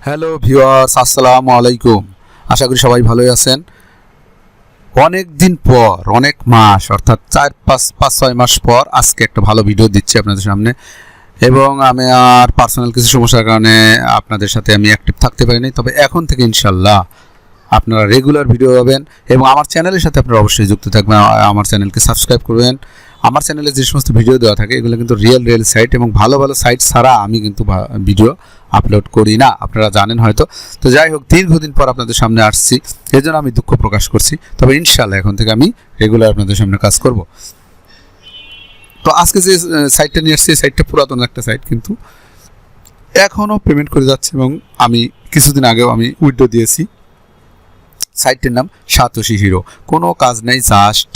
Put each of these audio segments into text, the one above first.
Hello viewers, আসসালামু আলাইকুম। আশা করি সবাই ভালোই আছেন। অনেক দিন পর, অনেক মাস অর্থাৎ 4-5-6 মাস পর আজকে একটা ভালো ভিডিও দিচ্ছি আপনাদের সামনে। এবং আমি আর পার্সোনাল কিছু সমস্যার কারণে আপনাদের সাথে আমি অ্যাক্টিভ থাকতে পারিনি, তবে এখন থেকে ইনশাল্লাহ আপনারা রেগুলার ভিডিও পাবেন এবং আমার চ্যানেলের সাথে আপনারা অবশ্যই যুক্ত থাকবেন। আমার চ্যানেলকে সাবস্ক্রাইব করবেন। আমার চ্যানেলে যে সমস্ত ভিডিও দেওয়া থাকে এগুলো কিন্তু রিয়েল সাইট এবং ভালো সাইট ছাড়া আমি কিন্তু ভিডিও আপলোড করি না, আপনারা জানেন হয়তো। তো যাই হোক, দীর্ঘদিন পর আপনাদের সামনে আসছি, এই জন্য আমি দুঃখ প্রকাশ করছি। তবে ইনশাল্লাহ এখন থেকে আমি রেগুলার আপনাদের সামনে কাজ করব। তো আজকে যে সাইটটা নিয়ে আসছি, সাইটটা পুরাতন একটা সাইট, কিন্তু এখনও পেমেন্ট করে যাচ্ছে এবং আমি কিছুদিন আগেও আমি উইথড্র দিয়েছি। সাইটটির নাম সাতোশি হিরো। কোনো কাজ নেই, জাস্ট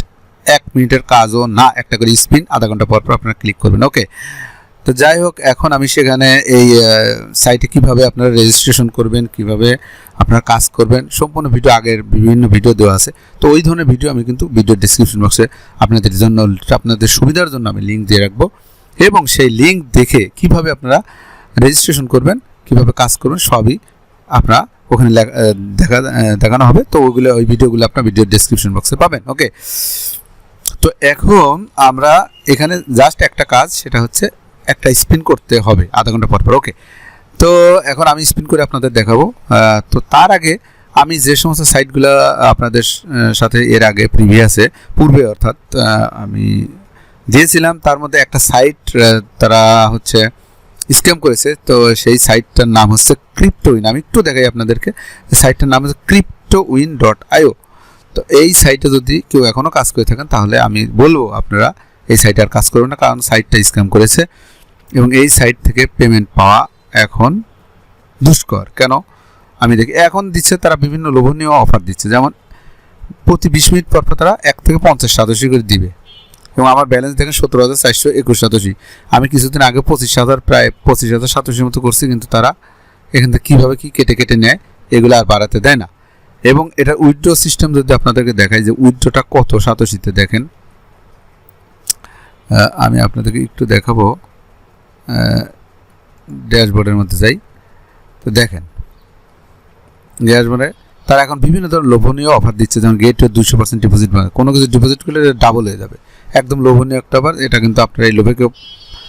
1 মিনিটের কাজও না, একটা করে স্পিন আধা ঘন্টা পর পর আপনারা ক্লিক করবেন। ওকে, তো যাই হোক, এখন আমি সেখানে এই সাইটে কিভাবে আপনারা রেজিস্ট্রেশন করবেন, কিভাবে আপনারা কাজ করবেন, সম্পূর্ণ ভিডিও আগের বিভিন্ন ভিডিও দেওয়া আছে। তো ওই ধরনের ভিডিও আমি কিন্তু ভিডিও ডিসক্রিপশন বক্সে আপনাদের জন্য, আপনাদের সুবিধার জন্য আমি লিঙ্ক দিয়ে রাখবো। এবং সেই লিঙ্ক দেখে কিভাবে আপনারা রেজিস্ট্রেশন করবেন, কিভাবে কাজ করবেন, সবই আপনারা ওখানে দেখানো হবে। তো ওই ভিডিওগুলো আপনার ভিডিও ডেসক্রিপশন বক্সে পাবেন। ওকে, তো এখন আমরা এখানে জাস্ট একটা কাজ, সেটা হচ্ছে একটা স্পিন করতে হবে আধা ঘন্টা পর পর। ওকে, তো এখন আমি স্পিন করে আপনাদের দেখাবো। তো তার আগে আমি যে সমস্ত সাইটগুলো আপনাদের সাথে এর আগে পূর্বে অর্থাৎ আমি দিয়েছিলাম, তার মধ্যে একটা সাইট তারা হচ্ছে স্ক্যাম করেছে। তো সেই সাইটটার নাম হচ্ছে ক্রিপ্টোউইন। আমি একটু দেখাই আপনাদেরকে। সাইটটার নাম হচ্ছে cryptowin.io। তো এই সাইটে যদি কেউ এখনও কাজ করে থাকেন তাহলে আমি বলবো আপনারা এই সাইটে আর কাজ করবেন না, কারণ সাইটটা স্ক্যাম করেছে এবং এই সাইট থেকে পেমেন্ট পাওয়া এখন দুষ্কর। কেন আমি দেখি এখন দিচ্ছে, তারা বিভিন্ন লোভনীয় অফার দিচ্ছে, যেমন প্রতি 20 মিনিট পর পর তারা 1 থেকে 50 সাতোশি করে দিবে। এবং আমার ব্যালেন্স দেখেন 17,421 সাতোশি। আমি কিছুদিন আগে 25,000 প্রায় 25,000 সাতোশির মতো করছি, কিন্তু তারা এখান থেকে কীভাবে কী কেটে নেয় এগুলো আর বাড়াতে দেয় না। এবং এটা উইথড্র সিস্টেম যদি আপনাদেরকে দেখাই যে উইথড্রটা কত সাতোশিতে, দেখেন আমি আপনাদেরকে একটু দেখাবো। ড্যাশবোর্ডের মধ্যে যাই, তো দেখেন ড্যাশবোর্ডে তারা এখন বিভিন্ন ধরনের লোভনীয় অফার দিচ্ছে, যেমন গেট 200% ডিপোজিট, কোনো কিছু ডিপোজিট করলে ডাবল হয়ে যাবে, একদম লোভনীয় একটা অফার। এটা কিন্তু আপনারা এই লোভে কেউ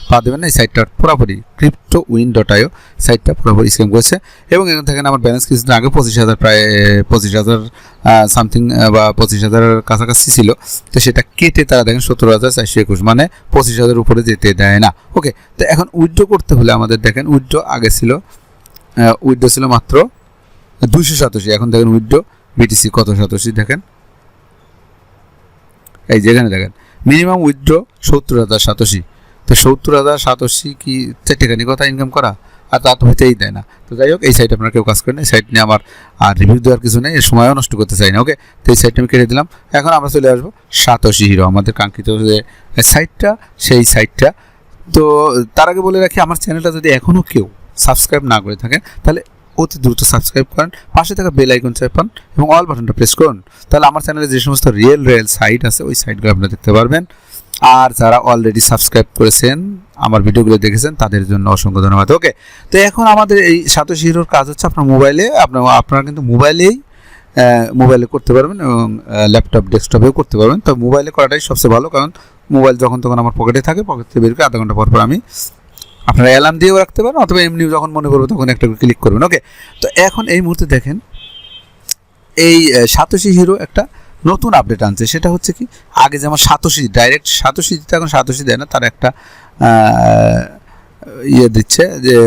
পা দেবেন না। এই সাইটটা পুরোপুরি cryptowin.io সাইটটা পুরোপুরি স্ক্যাম করেছে। এবং এখান থেকে আমার ব্যালেন্স কিছুদিন আগে 25,000 প্রায় 25,000 সামথিং বা 25,000 কাছাকাছি ছিল। তো সেটা কেটে তারা দেখেন 17,421, মানে 25,000 উপরে যেতে দেয় না। ওকে, তো এখন উইথড্র করতে হলে আমাদের দেখেন উইথড্র আগে ছিল, উইথড্র ছিল মাত্র 200 সাতোশি। এখন দেখেন উইথড্র বিটিসি কত সাতোশি, দেখেন এই যেখানে দেখেন মিনিমাম উইথড্র 70,000 সাতোশি। তো 70,000 সাতোশি কি চারটেখানি কথা ইনকাম করা, আর তা তো হইতেই দেয় না। তো যাই হোক, এই সাইট আপনারা কেউ কাজ করেন, এই সাইট নিয়ে আমার আর রিভিউ দেওয়ার কিছু নেই, এর সময়ও নষ্ট করতে চাই না। ওকে, তো এই সাইটটা আমি কেটে দিলাম। এখন আমরা চলে আসবো সাতোশি হিরো, আমাদের কাঙ্ক্ষিত যে সাইটটা, সেই সাইটটা। তো তার আগে বলে রাখি, আমার চ্যানেলটা যদি এখনও কেউ সাবস্ক্রাইব না করে থাকেন তাহলে অতি দ্রুত সাবস্ক্রাইব করেন, পাশে থাকা বেল আইকন চাপান এবং অল বাটনটা প্রেস করুন। তাহলে আমার চ্যানেলে যে সমস্ত রিয়েল সাইট আছে ওই সাইটগুলো আপনারা দেখতে পারবেন। আর যারা অলরেডি সাবস্ক্রাইব করেছেন, আমার ভিডিওগুলো দেখেছেন, তাদের জন্য অসংখ্য ধন্যবাদ। ওকে, তো এখন আমাদের এই সাতোশি হিরোর কাজ হচ্ছে আপনার মোবাইলে, আপনারা কিন্তু মোবাইলে করতে পারবেন এবং ল্যাপটপ ডেস্কটপেও করতে পারবেন। তো মোবাইলে করাটাই সবচেয়ে ভালো, কারণ মোবাইল যখন তখন আমার পকেটে থাকে, পকেট থেকে বের করে আধা ঘন্টা পর পর আমি আপনারা অ্যালার্ম দিয়েও রাখতে পারেন, অথবা এমনি যখন মনে করবে তখন একটা ক্লিক করবেন। ওকে, তো এখন এই মুহূর্তে দেখেন এই সাতোশি হিরো একটা নতুন আপডেট আনছে। সেটা হচ্ছে কি, আগে যেমন সাতোশি ডাইরেক্ট সাতোশি দিতে, এখন সাতোশি দেয় না, তার একটা দিচ্ছে যে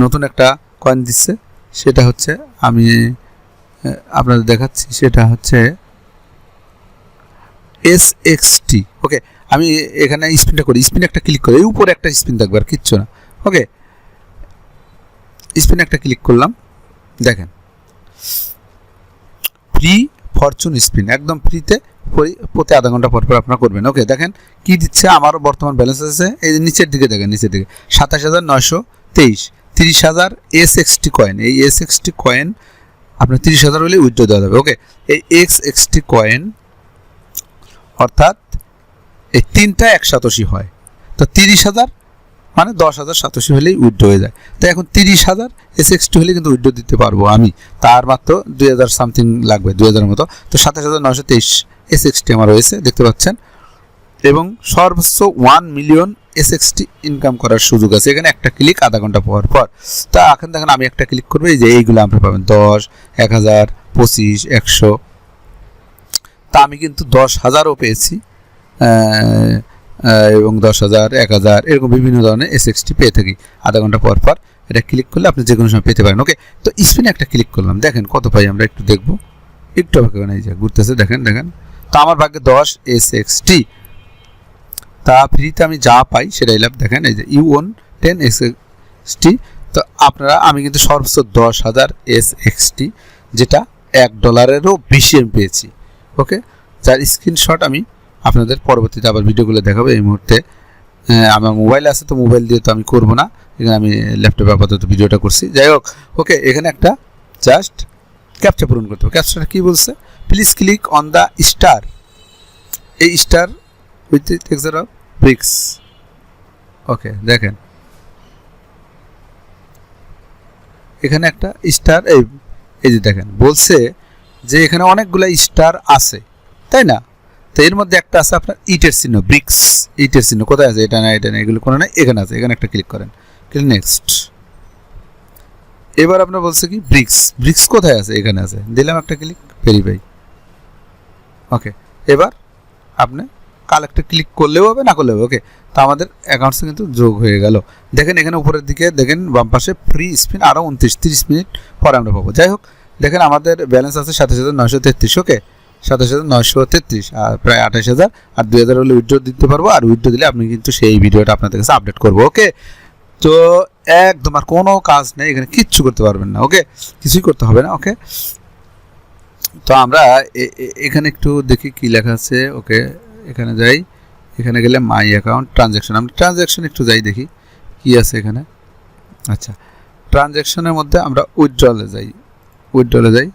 নতুন একটা কয়েন দিচ্ছে। সেটা হচ্ছে আমি আপনাদের দেখাচ্ছি, সেটা হচ্ছে SXT। ওকে, আমি এখানে স্পিনটা করি, স্পিন একটা ক্লিক করি, এই উপরে একটা স্পিন থাকবে আর কিচ্ছু না। ওকে, স্পিন একটা ক্লিক করলাম, দেখেন ফ্রি ফরচুন স্পিন, একদম ফ্রিতে প্রতি আধা ঘন্টা পর পর আপনারা করবেন। ওকে, দেখেন কি দিচ্ছে, আমারও বর্তমান ব্যালেন্স আছে এই নিচের দিকে, দেখেন নিচের দিকে 27,923, 30,000 SXT কয়েন। এই SXT কয়েন আপনার 30,000 হলে উইথড্র দেওয়া যাবে। ওকে, এই SXT কয়েন অর্থাৎ এই 3টা 1 সাতোশি হয়, তো 30,000 মানে 10,000 সাতোশি হলেই উইথড্র হয়ে যায়। তো এখন 30,000 SXT হলে কিন্তু উইথড্র দিতে পারবো আমি, তার মাত্র 2,000 সামথিং লাগবে, 2,000 মতো। তো 27,923 SXT আমার হয়েছে, দেখতে পাচ্ছেন। এবং সর্বোচ্চ 1 মিলিয়ন SXT ইনকাম করার সুযোগ আছে এখানে, একটা ক্লিক আধা ঘন্টা পর পর। তা এখন দেখেন আমি একটা ক্লিক করবো, এই যে এইগুলো আপনি পাবেন 10, 1000, 25, 100। তা আমি কিন্তু 10,000ও পেয়েছি, এবং 10,000, 1,000 এরকম বিভিন্ন ধরনের SXT পেয়ে থাকি আধা ঘন্টা পর পর। এটা ক্লিক করলে আপনি যে কোনো সময় পেতে পারেন। ওকে, তো স্পিনে একটা ক্লিক করলাম, দেখেন কত পাই আমরা একটু দেখবো। একটু অপেক্ষা করেন, এই যে ঘুরতেছে, দেখেন দেখেন। তো আমার ভাগ্যে 10 SXT। তা ফ্রিতে আমি যা পাই সেটাই লাভ, দেখেন এই যে ইউ ওন 10 SXT। তো আপনারা, আমি কিন্তু সর্বোচ্চ 10,000 SXT, যেটা $1 বেশি আমি পেয়েছি। ওকে, যার স্ক্রিনশট আমি আপনাদের পরবর্তীতে আবার ভিডিওগুলো দেখাবো। এই মুহূর্তে আমার মোবাইল আছে, তো মোবাইল দিয়ে তো আমি করবো না, এখানে আমি ল্যাপটপে আপাতত ভিডিওটা করছি। যাই হোক, ওকে, এখানে একটা জাস্ট ক্যাপচা পূরণ করতে হবে। ক্যাপচাটা কী বলছে? Please click on the star, এই star with texture of bricks. Okay, দেখেন এখানে একটা স্টার, এই যে দেখেন বলছে যে এখানে অনেকগুলো স্টার আছে, তাই না? তো এর মধ্যে একটা আছে আপনার ইটের চিহ্ন, ব্রিক্স, ইটের চিহ্ন কোথায় আছে? এটা না, এটা না, এগুলো কোনো না, এখানে আছে, এখানে একটা ক্লিক করেন, ক্লিক নেক্সট। এবার আপনার বলছে কি ব্রিক্স, ব্রিক্স কোথায় আছে? এখানে আছে, দিলাম একটা ক্লিক, ভেরিফাই। ওকে, এবার আপনি কালেক্টে ক্লিক করলেও হবে, না করলেও হবে। ওকে, তো আমাদের অ্যাকাউন্টসে কিন্তু যোগ হয়ে গেল। দেখেন এখানে উপরের দিকে দেখেন বাম পাশে ফ্রি স্পিন আরও 29-30 মিনিট পরে আমরা পাবো। যাই হোক, দেখেন আমাদের ব্যালেন্স আছে 27,933। ওকে, 27,933, আর প্রায় 28,000, আর 2,000 হলে উইথড্র দিতে পারবো। আর উইথড্র দিলে আপনি কিন্তু সেই ভিডিওটা আপনাদের কাছে আপডেট করবো। ওকে, তো একদম আর কোনো কাজ নেই এখানে, কিচ্ছু করতে পারবেন না। ওকে, কিছুই করতে হবে না। ওকে, তো আমরা এখানে একটু দেখি কি লেখা আছে। ওকে, এখানে যাই, এখানে গেলে মাই অ্যাকাউন্ট ট্রানজ্যাকশন, আমরা ট্রানজ্যাকশন একটু যাই, দেখি কি আছে এখানে। আচ্ছা, ট্রানজ্যাকশনের মধ্যে আমরা উইথড্রলে যাই, উইথড্রলে যাই,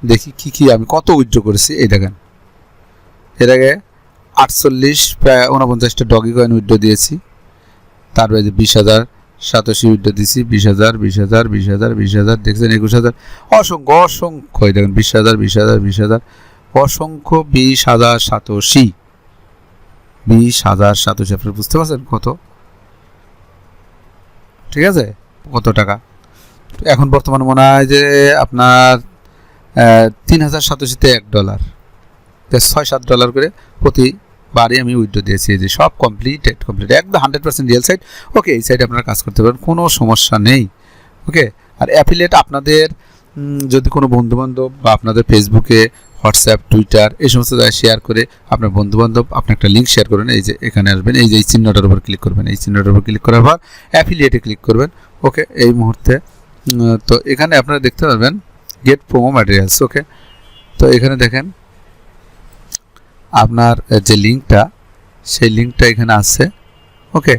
দেখি কি কি আমি কত উইথড্র করেছি। এই দেখেন, এর আগে 48 প্রায় 49টা ডগি কয়েন উইথড্র দিয়েছি। তারপরে যে 20,000 সাতোশি উইথড্র দিয়েছি, 20,000, 20,000, 20,000, 20,000, দেখছেন 21,000, অসংখ্য অসংখ্য, দেখেন 20,000, 20,000, 20,000, অসংখ্য 20,000 সাতোশি, 20,000 সাতোশি। আপনি বুঝতে পারছেন কত? ঠিক আছে, কত টাকা এখন বর্তমানে মনে হয় যে আপনার 3,000 সাতোশিতে $1, $6-7 করে প্রতিবারই আমি উইথড্র দিয়েছি। যে সব কমপ্লিট একদম 100% রিয়েল সাইট। ওকে, এই সাইটে আপনারা কাজ করতে পারেন, কোনো সমস্যা নেই। ওকে, আর অ্যাফিলিয়েট আপনাদের যদি কোনো বন্ধুবান্ধব বা আপনাদের ফেসবুকে, হোয়াটসঅ্যাপ, টুইটার এই সমস্ত জায়গায় শেয়ার করে আপনার বন্ধুবান্ধব আপনি একটা লিঙ্ক শেয়ার করবেন, এই যে এখানে আসবেন, এই যে এই চিহ্নটার উপর ক্লিক করবেন, এই চিহ্নটার উপর ক্লিক করার পর অ্যাফিলিয়েটে ক্লিক করবেন। ওকে, এই মুহূর্তে তো এখানে আপনারা দেখতে পারবেন গেট প্রোমো ম্যাটেরিয়ালস। ওকে, তো এখানে দেখেন আপনার যে লিঙ্কটা, সেই লিঙ্কটা এখানে আছে। ওকে,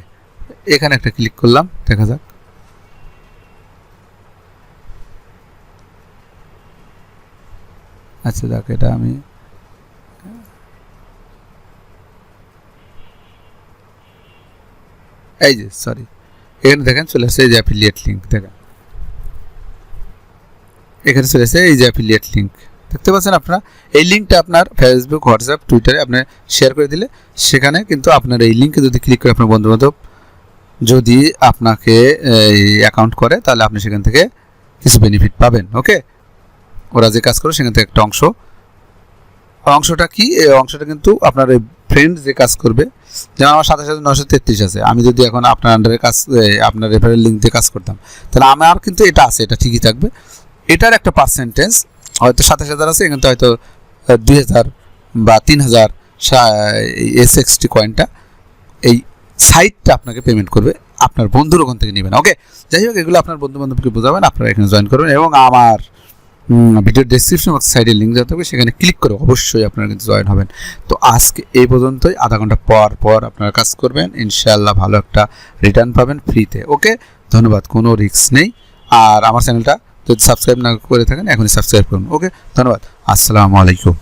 এখানে একটা ক্লিক করলাম, দেখা যাক। আচ্ছা দেখ, এটা আমি এই যে সরি, এখানে দেখেন চলে আসছে এই যে অ্যাফিলিয়েট লিঙ্ক, দেখেন এখানে চলে আসছে এই যে অ্যাফিলিয়েট লিঙ্ক, দেখতে পাচ্ছেন আপনারা। এই লিঙ্কটা আপনার ফেসবুক, হোয়াটসঅ্যাপ, টুইটারে আপনি শেয়ার করে দিলে সেখানে কিন্তু আপনার এই লিঙ্কে যদি ক্লিক করে আপনার বন্ধুবান্ধব যদি আপনাকে অ্যাকাউন্ট করে, তাহলে আপনি সেখান থেকে কিছু বেনিফিট পাবেন। ওকে, ওরা যে কাজ করে সেখান থেকে একটা অংশটা কি, এই অংশটা কিন্তু আপনার এই ফ্রেন্ড যে কাজ করবে, যেমন আমার 27,933 আছে, আমি যদি এখন আপনার আন্ডারে কাজ, আপনার রেফারেল লিঙ্ক দিয়ে কাজ করতাম, তাহলে আমার কিন্তু এটা আছে, এটা ঠিকই থাকবে। এটার একটা পার্সেন্টেজ হয়তো 27,000 আছে, কিন্তু হয়তো 2,000 বা 3,000 SXT কয়েনটা এই সাইটটা আপনাকে পেমেন্ট করবে, আপনার বন্ধুর ওখান থেকে নেবেন। ওকে, যাই হোক, এগুলো আপনার বন্ধু বান্ধবকে বোঝাবেন, আপনারা এখানে জয়েন করবেন, এবং আমার ভিডিওর ডেসক্রিপশন বক্স সাইডে লিঙ্ক দেওয়া থাকবে, সেখানে ক্লিক করে অবশ্যই আপনারা কিন্তু জয়েন হবেন। তো আজকে এই পর্যন্তই, আধা ঘন্টা পর পর আপনারা কাজ করবেন, ইনশাআল্লাহ ভালো একটা রিটার্ন পাবেন ফ্রিতে। ওকে, ধন্যবাদ, কোনো রিস্ক নেই। আর আমার চ্যানেলটা যদি সাবস্ক্রাইব না করে থাকেন এখনই সাবস্ক্রাইব করুন। ওকে, ধন্যবাদ, আসসালামু আলাইকুম।